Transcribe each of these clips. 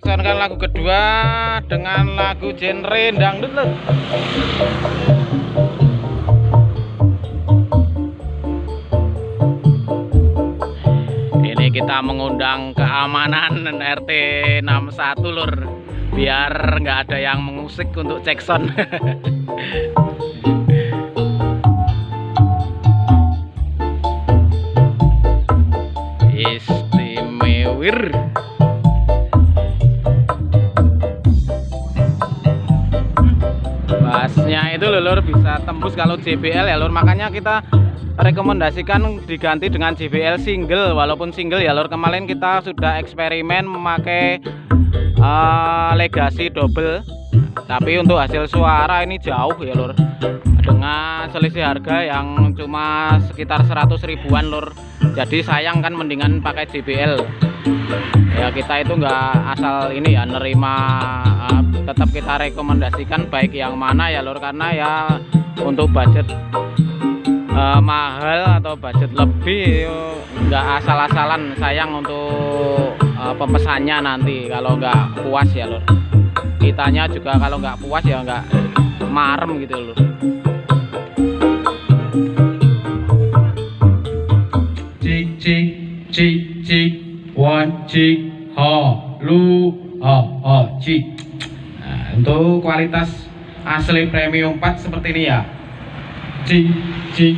melaksanakan lagu kedua dengan lagu genre dangdut lur. Ini kita mengundang keamanan RT 61 lur, biar nggak ada yang mengusik untuk cek sound. Istimewir. Bassnya itu lur bisa tembus kalau JBL ya lur, makanya kita rekomendasikan diganti dengan JBL single. Walaupun single ya lur, kemarin kita sudah eksperimen memakai Legacy double, tapi untuk hasil suara ini jauh ya lur, dengan selisih harga yang cuma sekitar 100 ribuan lur. Jadi sayang kan, mendingan pakai JBL ya. Kita itu nggak asal ini ya nerima, tetap kita rekomendasikan baik yang mana ya lur, karena ya untuk budget mahal atau budget lebih nggak asal-asalan, sayang untuk pemesannya nanti kalau nggak puas ya lur. Kitanya juga kalau nggak puas ya nggak marem gitu lur. Cik cik cik cik, one cik ho lu ho cik. Nah, untuk kualitas asli premium 4 seperti ini ya. Cik cik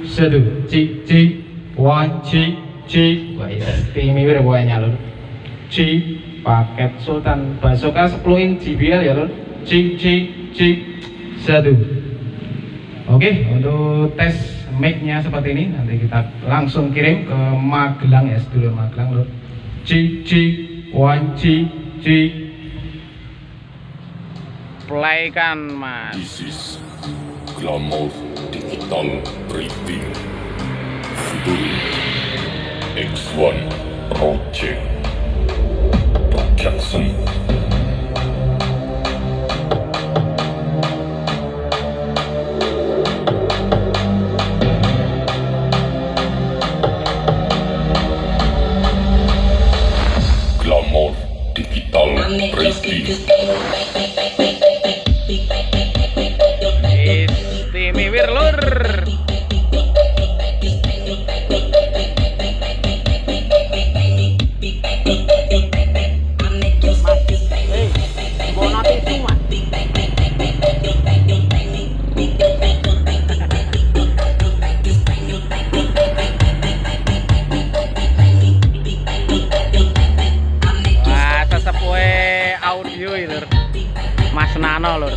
satu cik cik one cik cik. Wah ya timir pokoknya lur. Cik paket Sultan Basoka 10 in JBL ya lur. Cik cik cik satu. Oke, untuk tes mic-nya seperti ini, nanti kita langsung kirim ke Magelang ya, sedulur Magelang lur. Cik cik one cik cik. Play kan mas. This is Glamour Digital Printing featuring X1 Project Production. Glamour Digital Printing. Istimewir lur. Wah, sesepuhe audio itu lur, Mas Nano lur.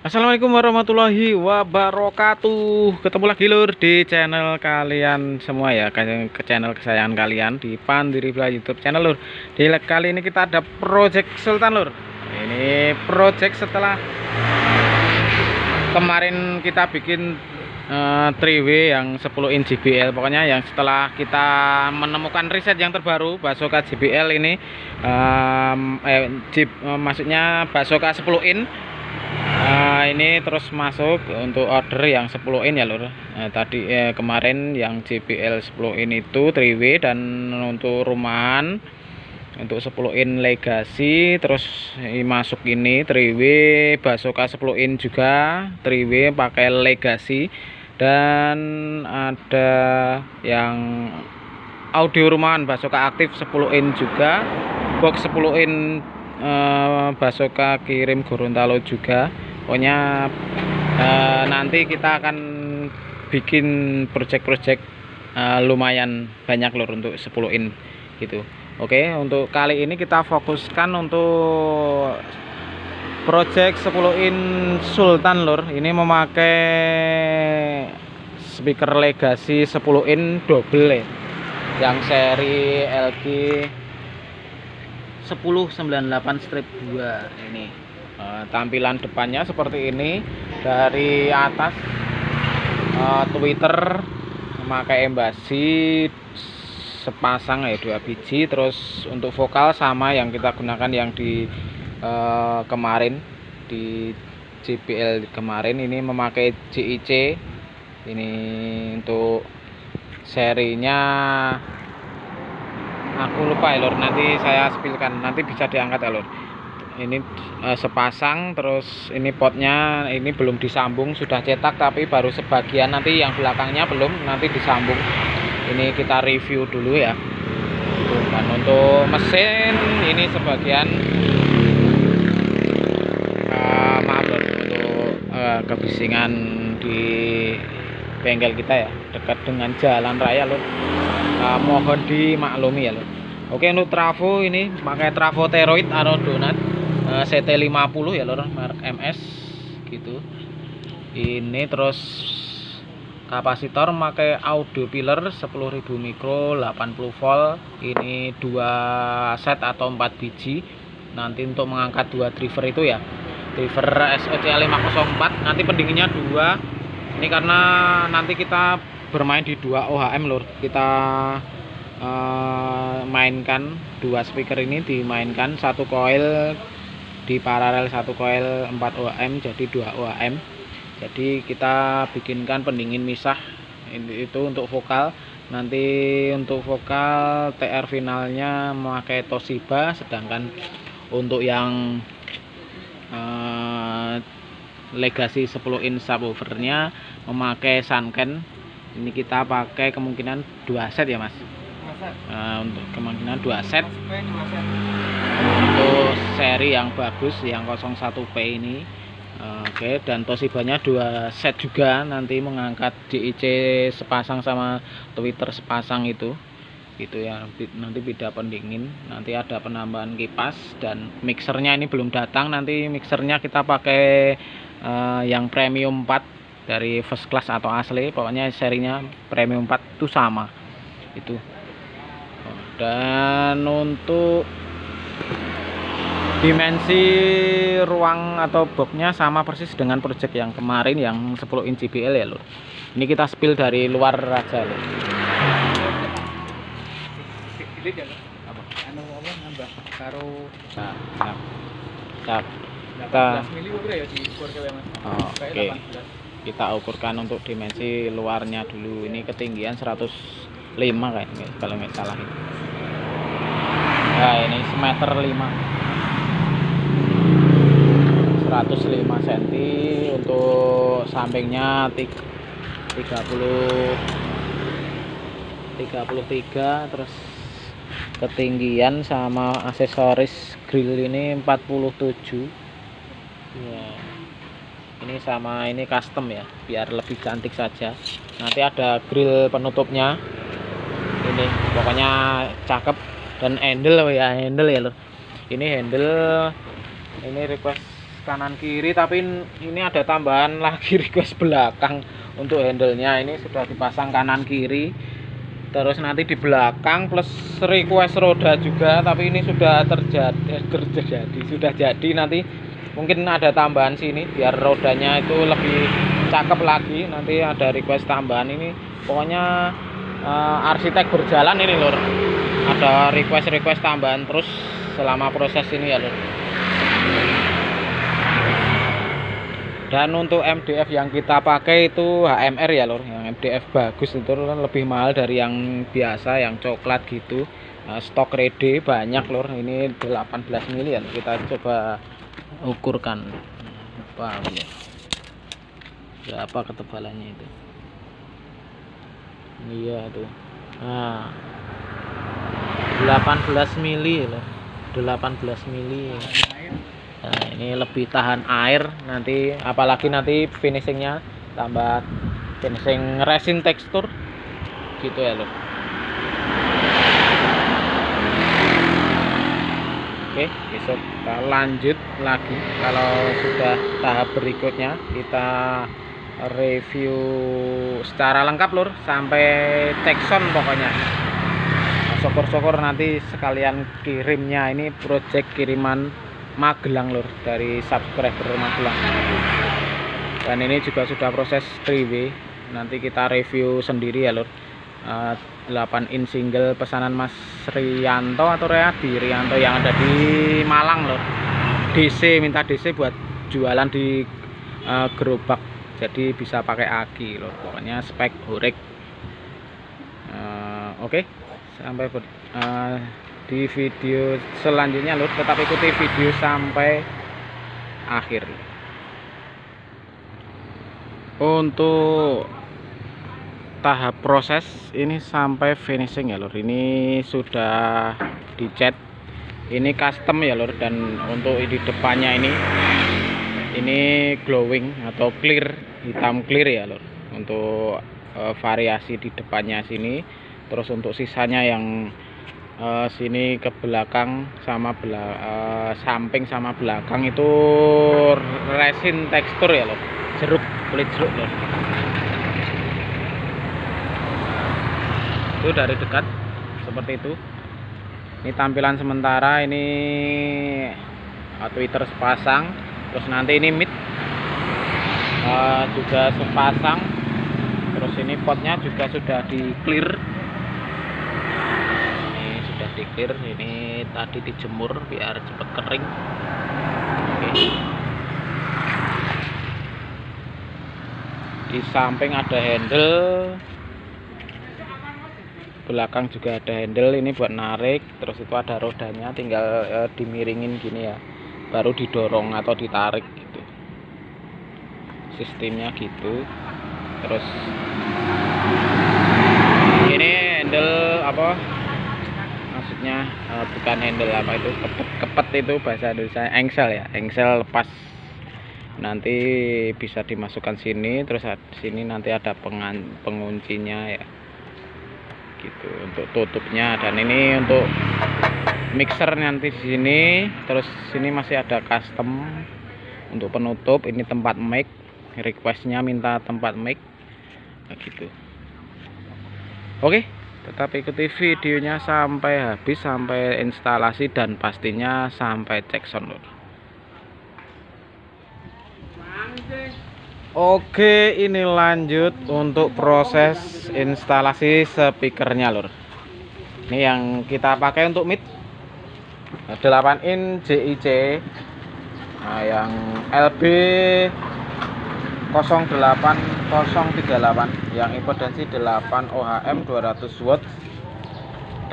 Assalamualaikum warahmatullahi wabarakatuh. Ketemu lagi lur di channel kalian semua ya, ke channel kesayangan kalian di Pandiri Villa YouTube channel lur. Di kali ini kita ada project Sultan lur. Ini project setelah kemarin kita bikin 3W yang 10 in JBL. Pokoknya yang setelah kita menemukan riset yang terbaru Basoka JBL ini, maksudnya Basoka 10 in. Ini terus masuk untuk order yang 10 in ya lur. Tadi kemarin yang JBL 10 in itu 3W, dan untuk rumahan untuk 10 in Legacy, terus masuk ini 3W Basoka 10 in juga 3W pakai Legacy, dan ada yang audio rumahan Basoka aktif 10 in juga, box 10 in Basoka kirim Gorontalo juga. Pokoknya nanti kita akan bikin project-project lumayan banyak lur untuk 10 in gitu. Oke, untuk kali ini kita fokuskan untuk Project 10 in Sultan lur. Ini memakai speaker Legacy 10 in double yang seri LG 1098-2 ini. Tampilan depannya seperti ini. Dari atas tweeter memakai embasi sepasang ya, 2 biji. Terus untuk vokal sama yang kita gunakan yang di kemarin di JBL kemarin, ini memakai JIC. Ini untuk serinya aku lupa ya lur, nanti saya spillkan, nanti bisa diangkat ya lur. Ini sepasang. Terus ini potnya ini belum disambung, sudah cetak tapi baru sebagian, nanti yang belakangnya belum, nanti disambung. Ini kita review dulu ya. Dan untuk mesin ini sebagian maaf lur, untuk kebisingan di bengkel kita ya, dekat dengan jalan raya lur. Mohon dimaklumi ya lur. Oke, untuk trafo ini pakai trafo Teroid atau donat CT50 ya lur, merek MS gitu. Ini terus kapasitor pakai audio pillar 10.000 mikro 80 volt. Ini 2 set atau 4 biji. Nanti untuk mengangkat 2 driver itu ya, driver SOC504. Nanti pendinginnya 2. Ini karena nanti kita bermain di 2 OHM lur. Kita mainkan 2 speaker ini, dimainkan 1 coil di paralel, 1 coil 4 OHM jadi 2 OHM. Jadi kita bikinkan pendingin misah. Itu untuk vokal. Nanti untuk vokal TR finalnya memakai Toshiba, sedangkan untuk yang Legacy 10 in subwoofernya memakai Sanken. Ini kita pakai kemungkinan 2 set ya mas. Untuk kemungkinan 2 set untuk seri yang bagus yang 01P ini. Oke, dan Toshibanya 2 set juga, nanti mengangkat JIC sepasang sama tweeter sepasang itu ya. Nanti beda pendingin, nanti ada penambahan kipas, dan mixernya ini belum datang. Nanti mixernya kita pakai yang premium 4 dari first class atau asli, pokoknya serinya premium 4 itu sama itu. Dan untuk dimensi ruang atau boxnya sama persis dengan project yang kemarin yang 10 in JBL ya lur. Ini kita spill dari luar aja lur. Oke, kita ukurkan untuk dimensi luarnya dulu. Ini ketinggian 105 kayaknya kalau nggak salah. Nah ini semeter 105 cm. Untuk sampingnya 33. Terus ketinggian sama aksesoris grill ini 47 ya. Ini sama ini custom ya, biar lebih cantik saja. Nanti ada grill penutupnya ini, pokoknya cakep. Dan handle ya, handle ya lho. Ini handle, ini request kanan kiri, tapi ini ada tambahan lagi request belakang. Untuk handlenya ini sudah dipasang kanan kiri, terus nanti di belakang plus request roda juga, tapi ini sudah sudah jadi. Nanti mungkin ada tambahan sini biar rodanya itu lebih cakep lagi. Nanti ada request tambahan ini, pokoknya arsitek berjalan ini lur. Ada request tambahan terus selama proses ini ya lur. Dan untuk MDF yang kita pakai itu HMR ya lur. Yang MDF bagus itu lebih mahal dari yang biasa, yang coklat gitu. Stok ready banyak lur. Ini 18 mili ya. Kita coba ukurkan berapa ketebalannya itu. Iya tuh. Nah, 18 mili loh. 18 mili. Nah, ini lebih tahan air nanti, apalagi nanti finishingnya tambah finishing resin tekstur gitu ya loh. Oke, besok kita lanjut lagi. Kalau sudah tahap berikutnya kita review secara lengkap lur, sampai cek sound pokoknya. Syukur-syukur nanti sekalian kirimnya, ini project kiriman Magelang lur, dari subscriber Magelang. Dan ini juga sudah proses 3W, nanti kita review sendiri ya lur. 8 in single pesanan Mas Rianto atau Rianto yang ada di Malang lur. DC, minta DC buat jualan di gerobak, jadi bisa pakai aki lur. Pokoknya spek horek. Oke, sampai di video selanjutnya lur, tetap ikuti video sampai akhir. Untuk tahap proses ini sampai finishing ya lur, ini sudah dicat, ini custom ya lur. Dan untuk di depannya ini glowing atau clear, hitam clear ya lur, untuk variasi di depannya sini. Terus untuk sisanya yang sini ke belakang sama samping sama belakang itu resin tekstur ya lur, jeruk, kulit jeruk lur. Itu dari dekat seperti itu. Ini tampilan sementara, ini tweeter sepasang, terus nanti ini mid juga sepasang, terus ini potnya juga sudah di clear. Ini sudah di clear, ini tadi dijemur biar cepat kering. Oke. Di samping ada handle, belakang juga ada handle, ini buat narik. Terus itu ada rodanya, tinggal dimiringin gini ya, baru didorong atau ditarik gitu, sistemnya gitu. Terus ini handle apa maksudnya, bukan handle apa itu, kepet itu bahasa Indonesia, engsel ya, engsel lepas, nanti bisa dimasukkan sini. Terus sini nanti ada penguncinya ya gitu untuk tutupnya. Dan ini untuk mixer nanti di sini. Terus sini masih ada custom untuk penutup, ini tempat mic, requestnya minta tempat mic gitu. Oke, tetap ikuti videonya sampai habis, sampai instalasi dan pastinya sampai cek sound lur. Oke, ini lanjut untuk proses instalasi speakernya lur. Ini yang kita pakai untuk mid 8 in JIC, nah, yang LB 08038, yang impedansi 8 ohm 200 watt.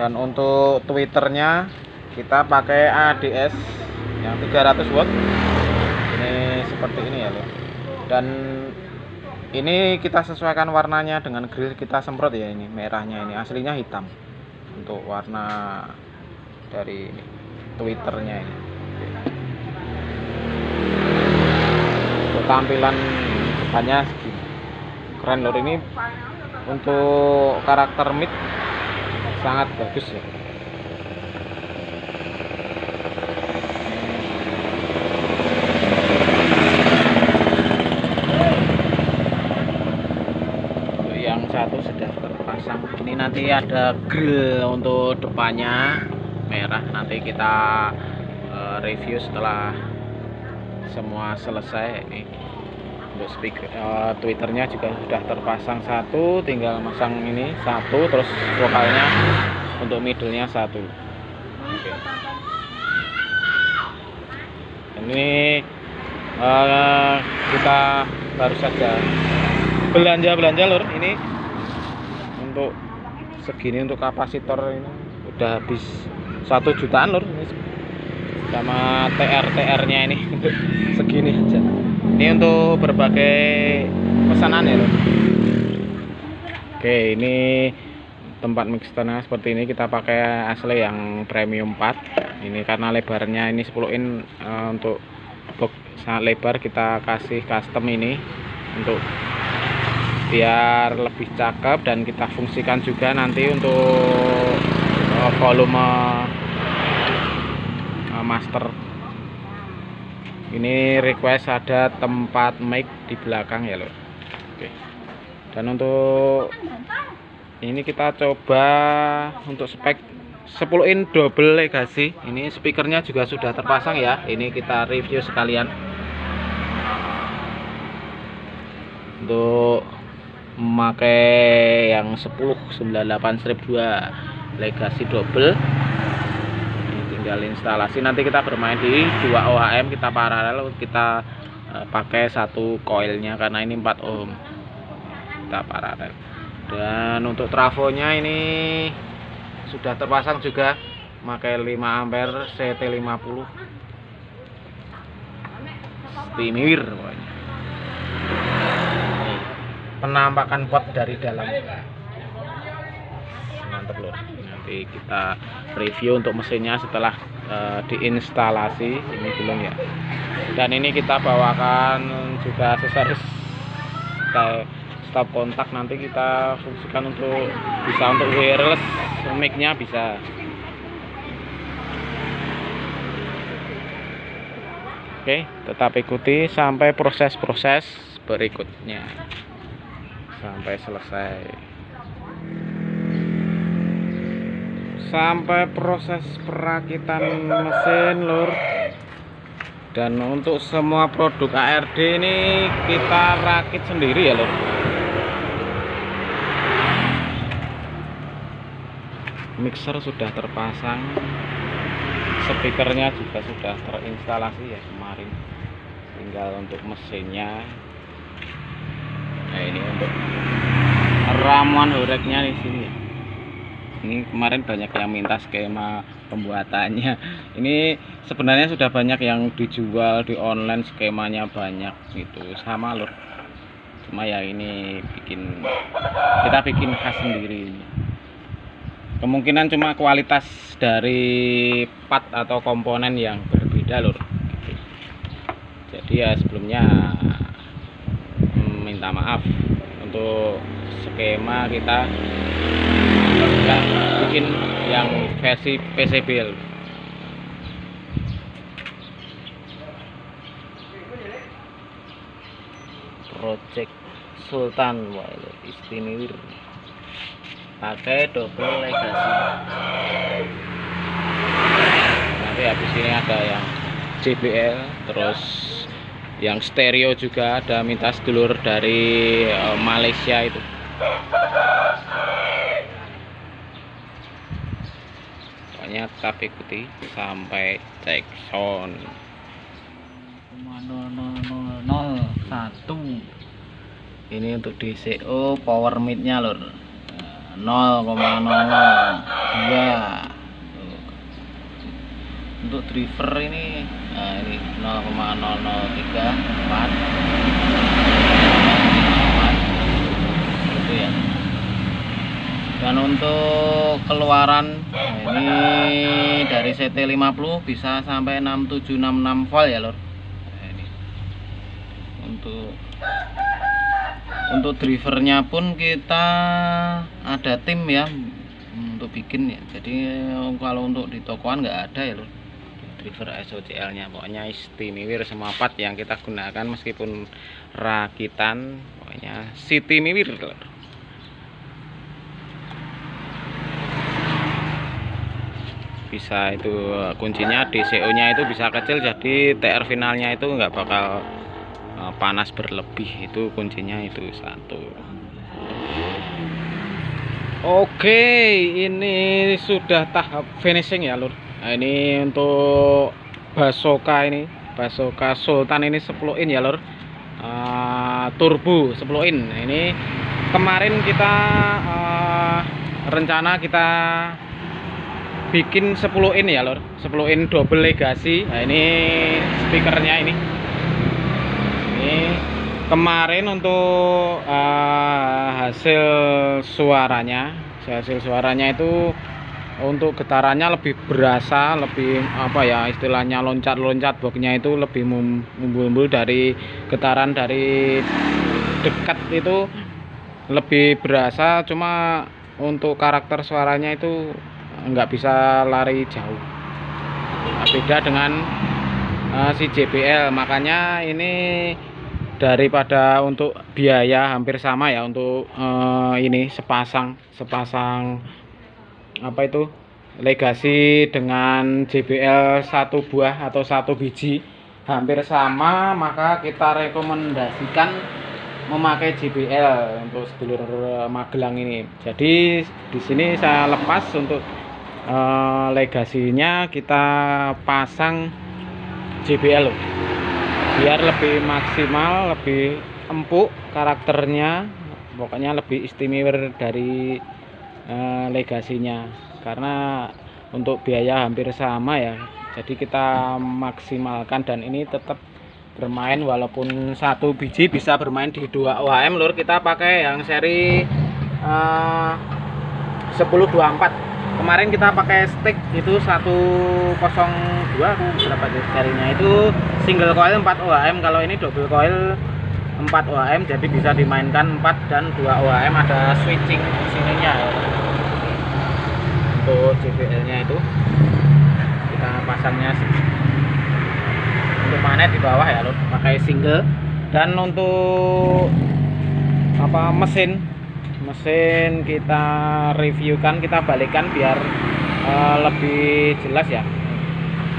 Dan untuk tweeternya kita pakai ADS yang 300 watt. Ini seperti ini ya lur. Dan ini kita sesuaikan warnanya dengan grill kita semprot ya, ini merahnya, ini aslinya hitam untuk warna dari ini tweeternya ini. Untuk tampilan depannya segini, keren lur. Ini untuk karakter mid sangat bagus ya. Satu sudah terpasang. Ini nanti ada grill untuk depannya merah, nanti kita review setelah semua selesai. Ini untuk speaker, tweeternya juga sudah terpasang satu, tinggal masang ini satu, terus vokalnya untuk middle-nya satu. Oke. Ini kita baru saja belanja lur. Ini untuk segini, untuk kapasitor ini udah habis 1 jutaan lur, ini sama TR-nya ini untuk segini aja. Ini untuk berbagai pesanan ya lur. Oke, ini tempat mixernya seperti ini, kita pakai asli yang premium 4. Ini karena lebarnya ini 10 in, untuk box sangat lebar, kita kasih custom ini untuk biar lebih cakep. Dan kita fungsikan juga nanti untuk volume master. Ini request ada tempat mic di belakang ya lur. Oke. Dan untuk ini kita coba untuk spek 10 in double legacy. Ini speakernya juga sudah terpasang ya. Ini kita review sekalian. Untuk memakai yang 1098 strip 2 legacy double. Tinggal instalasi, nanti kita bermain di 2 OHM, kita paralel, kita pakai satu koilnya karena ini 4 ohm, kita paralel. Dan untuk trafonya ini sudah terpasang juga, pakai 5 ampere CT50 Steamir pokoknya. Penampakan pot dari dalam mantap loh. Nanti kita review untuk mesinnya setelah diinstalasi. Ini belum ya. Dan ini kita bawakan juga aksesoris stop kontak, nanti kita fungsikan untuk bisa untuk wireless mic-nya bisa. Oke, tetap ikuti sampai proses-proses berikutnya sampai selesai. Sampai proses perakitan mesin lur. Dan untuk semua produk ARD ini kita rakit sendiri ya lur. Mixer sudah terpasang, speakernya juga sudah terinstalasi ya kemarin, tinggal untuk mesinnya. Nah ini untuk ramuan horeknya di sini. Ini kemarin banyak yang minta skema pembuatannya. Ini sebenarnya sudah banyak yang dijual di online, skemanya banyak gitu sama lur. Cuma ya ini kita bikin khas sendiri. Kemungkinan cuma kualitas dari part atau komponen yang berbeda lur. Jadi ya sebelumnya minta maaf untuk skema kita nggak bikin yang versi PCB lur. Project Sultan istimewa pakai double legacy. Nanti habis ini ada yang JBL, terus yang stereo juga ada minta sedulur dari Malaysia itu. Pokoknya tetap ikuti sampai cek sound. 0,0001. Ini untuk DCO power mid-nya lur. 0,002. Untuk driver ini ini 0,0034 gitu ya. Dan untuk keluaran ini dari CT50 bisa sampai 6766 volt ya lor. Ini untuk drivernya pun kita ada tim ya untuk bikin ya. Jadi kalau untuk di tokoan nggak ada ya lor, driver SOCL nya. Pokoknya istimewa semua part yang kita gunakan meskipun rakitan, pokoknya City Miwir lor. Bisa itu kuncinya DCO nya itu bisa kecil, jadi TR finalnya itu nggak bakal panas berlebih. Itu kuncinya itu satu. Oke, ini sudah tahap finishing ya lur. Nah, ini untuk Basoka, ini Basoka Sultan ini 10 in ya lur, turbo 10 in. Ini kemarin kita rencana kita bikin 10 in ya lur, 10 in double legacy. Nah ini speakernya ini kemarin untuk hasil suaranya itu untuk getarannya lebih berasa, lebih apa ya istilahnya, loncat-loncat boxnya itu lebih mumbul-mumbul dari getaran dari dekat itu lebih berasa. Cuma untuk karakter suaranya itu nggak bisa lari jauh, beda dengan si JBL. Makanya ini daripada untuk biaya hampir sama ya untuk ini sepasang apa itu Legacy dengan JBL satu buah atau satu biji hampir sama, maka kita rekomendasikan memakai JBL untuk sedulur Magelang ini. Jadi di sini saya lepas untuk Legacy-nya kita pasang JBL loh, biar lebih maksimal, lebih empuk karakternya, pokoknya lebih istimewa dari Legacy-nya. Karena untuk biaya hampir sama ya, jadi kita maksimalkan, dan ini tetap bermain walaupun satu biji bisa bermain di 2 OHM lur. Kita pakai yang seri 1024. Kemarin kita pakai stick itu 102 berapa serinya, itu single coil 4 OHM. Kalau ini double coil 4 OHM, jadi bisa dimainkan 4 dan 2 OHM, ada switching sininya ya. Untuk JBL-nya itu kita pasangnya untuk magnet di bawah ya lur, pakai single. Dan untuk apa mesin kita reviewkan, kita balikkan biar lebih jelas ya.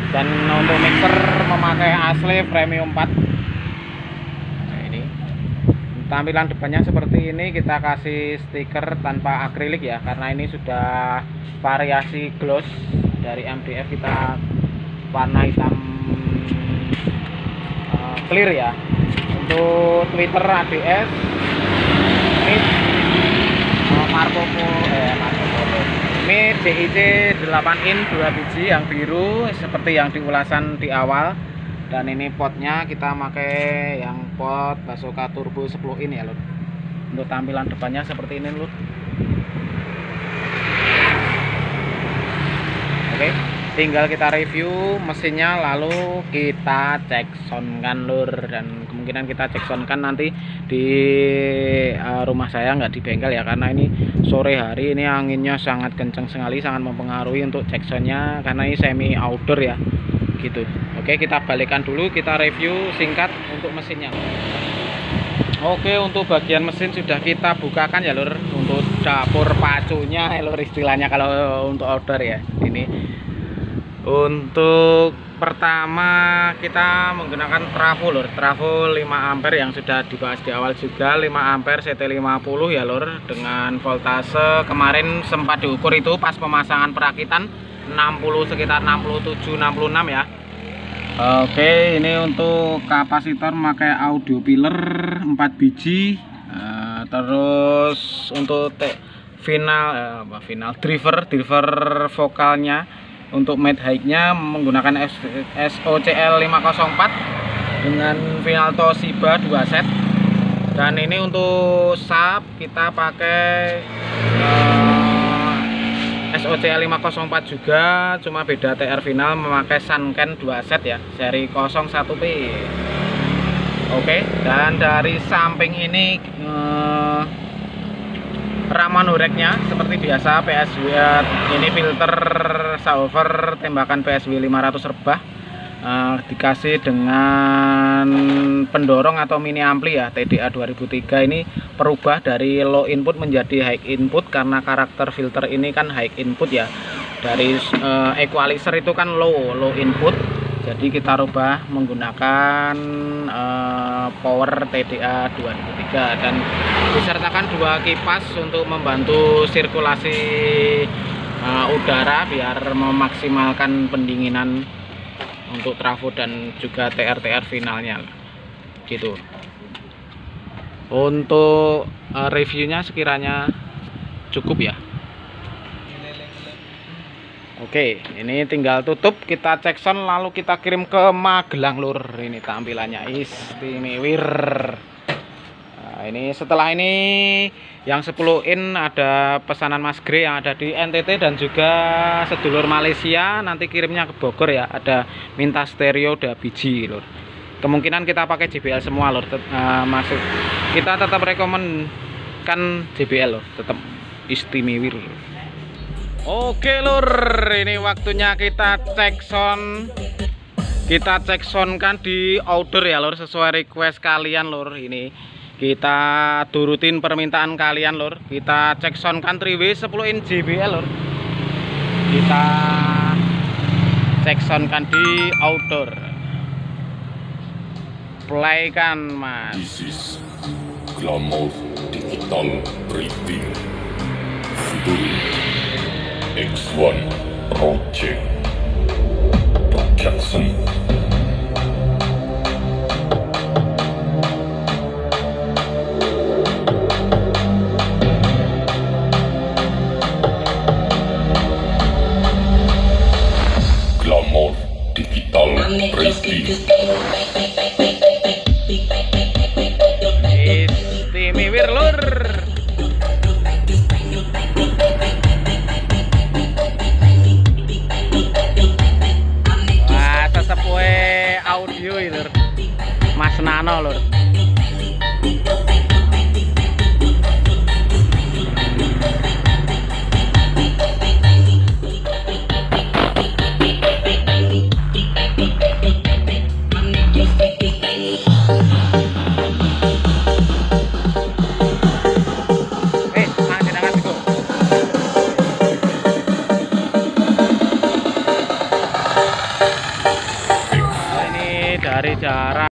Dan untuk mixer memakai asli premium 4. Nah, ini tampilan depannya seperti ini, kita kasih stiker tanpa akrilik ya, karena ini sudah variasi gloss dari MDF, kita warna hitam clear ya. Untuk Twitter ABS mid Marco Polo mid DIC 8 in 2 biji yang biru seperti yang di ulasan di awal. Dan ini potnya kita pakai yang pot Basoka Turbo 10 in ya lur. Untuk tampilan depannya seperti ini lur. Oke, tinggal kita review mesinnya lalu kita cek sound kan lur. Dan kemungkinan kita cek sound kan nanti di rumah saya, nggak di bengkel ya, karena ini sore hari, ini anginnya sangat kencang sekali, sangat mempengaruhi untuk cek soundnya, karena ini semi outdoor ya gitu. Oke, kita balikkan dulu, kita review singkat untuk mesinnya. Oke, untuk bagian mesin sudah kita bukakan ya lur, untuk dapur pacunya ya lur istilahnya kalau untuk outdoor ya. Ini untuk pertama kita menggunakan trafo lur, trafo 5 ampere yang sudah dibahas di awal juga, 5 ampere CT50 ya lur, dengan voltase kemarin sempat diukur itu pas pemasangan perakitan 60, sekitar 67 66 ya. Oke, ini untuk kapasitor pakai audio pillar 4 biji. Terus untuk final driver vokalnya untuk mid high-nya menggunakan SOCL 504 dengan final Toshiba 2 set. Dan ini untuk sub kita pakai SOCL 504 juga, cuma beda TR final, memakai Sunken 2 set ya, seri 01P. Oke, dan dari samping ini Ramanureknya seperti biasa PSW, ini filter subwoofer tembakan PSW 500 rebah, dikasih dengan pendorong atau mini ampli ya, TDA 2003. Ini perubah dari low input menjadi high input karena karakter filter ini kan high input ya. Dari equalizer itu kan low input, jadi kita rubah menggunakan power TDA 2003, dan disertakan 2 kipas untuk membantu sirkulasi udara biar memaksimalkan pendinginan untuk trafo dan juga TR finalnya gitu. Untuk reviewnya sekiranya cukup ya. Oke, ini tinggal tutup, kita cek sound lalu kita kirim ke Magelang lur. Ini tampilannya istimewa. Nah, ini setelah ini yang 10 in ada pesanan Mas Gre yang ada di NTT dan juga sedulur Malaysia, nanti kirimnya ke Bogor ya, ada minta stereo 2 biji lur. Kemungkinan kita pakai JBL semua lur, masuk. Kita tetap rekomendkan JBL lur, tetap istimewa lur. Oke lur, ini waktunya kita cek sound. Kita cek sound kan di order ya lur, sesuai request kalian lur. Ini kita turutin permintaan kalian lur. Kita cek sound kan 3W 10 in JBL lur. Kita cek sound kan di outdoor. Play kan mas. This is Glamour Digital Briefing Future X1 Project Production. Glamour Digital Briefing. Istimewa lur. Wah, sesepuhe audio itu lur. Mas Nano lur. Dari jarak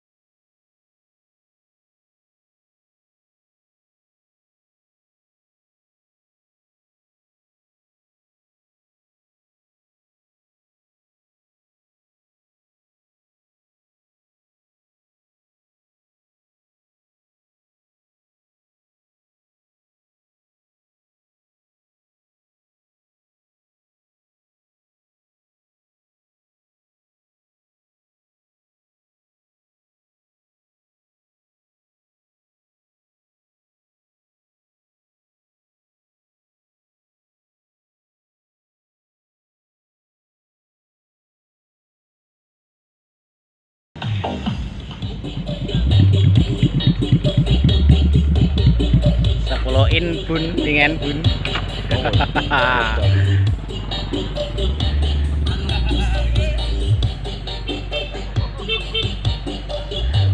in bun dengan bun.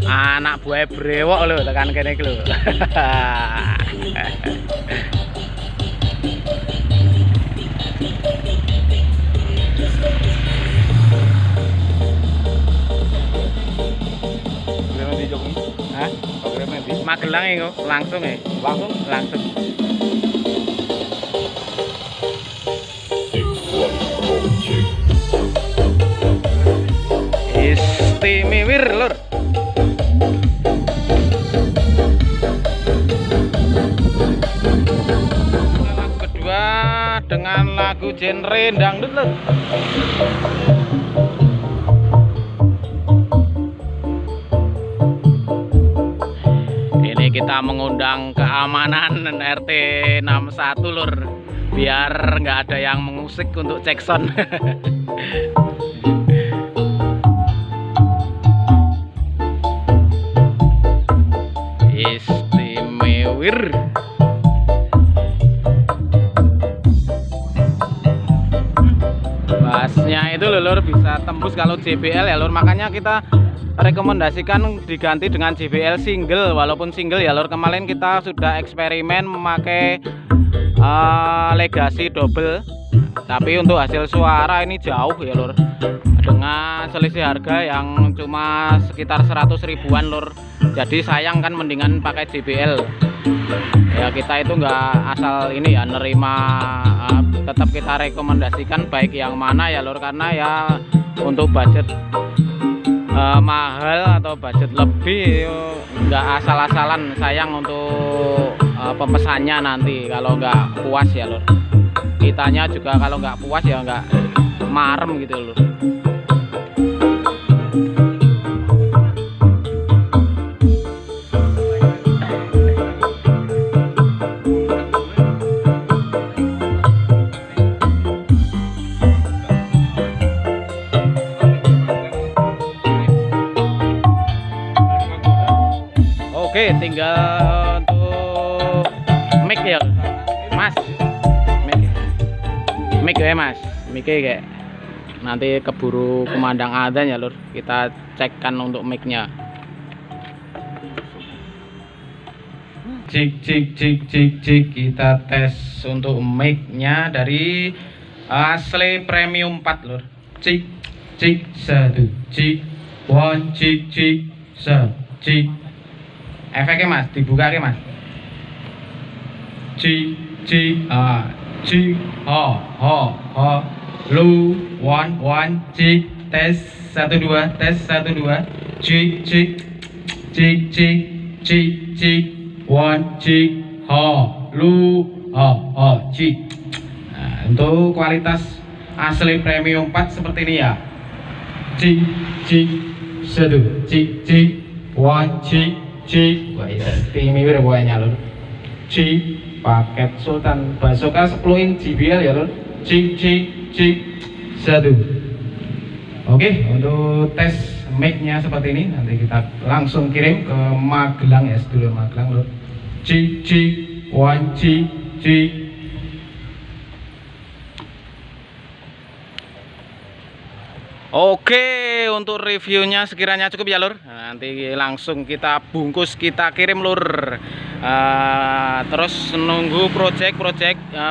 Anak buah brewok lho tekan kene iki lho. Hah? Magelang ya langsung ya? Langsung. Istimewa lur. Lagu kedua dengan lagu genre dangdut lur. Kita mengundang keamanan RT 61 lur, biar nggak ada yang mengusik untuk cek sound. Istimewa. Bassnya itu lur bisa tembus kalau JBL ya lur, makanya kita rekomendasikan diganti dengan JBL single, walaupun single ya lur. Kemarin kita sudah eksperimen memakai Legacy double, tapi untuk hasil suara ini jauh ya lur, dengan selisih harga yang cuma sekitar 100 ribuan lur. Jadi sayang kan, mendingan pakai JBL ya. Kita itu nggak asal ini ya nerima, tetap kita rekomendasikan baik yang mana ya lur, karena ya untuk budget mahal atau budget lebih nggak asal-asalan, sayang untuk pemesannya nanti kalau nggak puas ya lur. Kitanya juga kalau nggak puas ya nggak marem gitu lur. Oke, tinggal untuk mic ya mas, mic ya Mas, mic-nya kayak nanti keburu kumandang adzan ya lur. Kita cekkan untuk mic-nya. Cik cik cik cik cik, kita tes untuk mic-nya dari Asli Premium 4 lur. Cik cik 1 cik 1 cik cik 1 cik. Efeknya Mas, dibuka ke Mas. Cik cik cik ho lu 1 cik, tes 1 2 tes 1 2 cik cik cik cik cik cik 1 cik lu cik. Nah, untuk kualitas asli premium 4 seperti ini ya. Cik cik 1 cik cik 1 cik cik. Wah, istimewa pokoknya lur. Cik paket Sultan Basoka 10 in JBL ya lur. Cik cik cik 1. Oke, untuk tes mic-nya seperti ini, nanti kita langsung kirim ke Magelang ya, sedulur Magelang lur. Cik cik 1 cik cik. Oke, untuk reviewnya sekiranya cukup ya lur. Nanti langsung kita bungkus, kita kirim lur. Terus nunggu project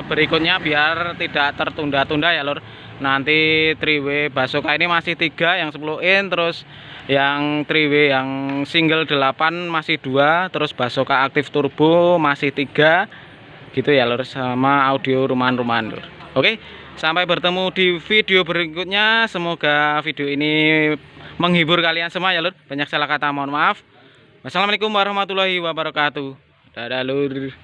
berikutnya biar tidak tertunda-tunda ya lur. Nanti 3W Basoka ini masih 3 yang 10 in, terus yang 3W yang single 8 masih 2, terus Basoka aktif turbo masih 3 gitu ya lur, sama audio rumahan-rumahan lur. Oke, sampai bertemu di video berikutnya. Semoga video ini menghibur kalian semua ya lur. Banyak salah kata mohon maaf. Wassalamualaikum warahmatullahi wabarakatuh. Dadah lur.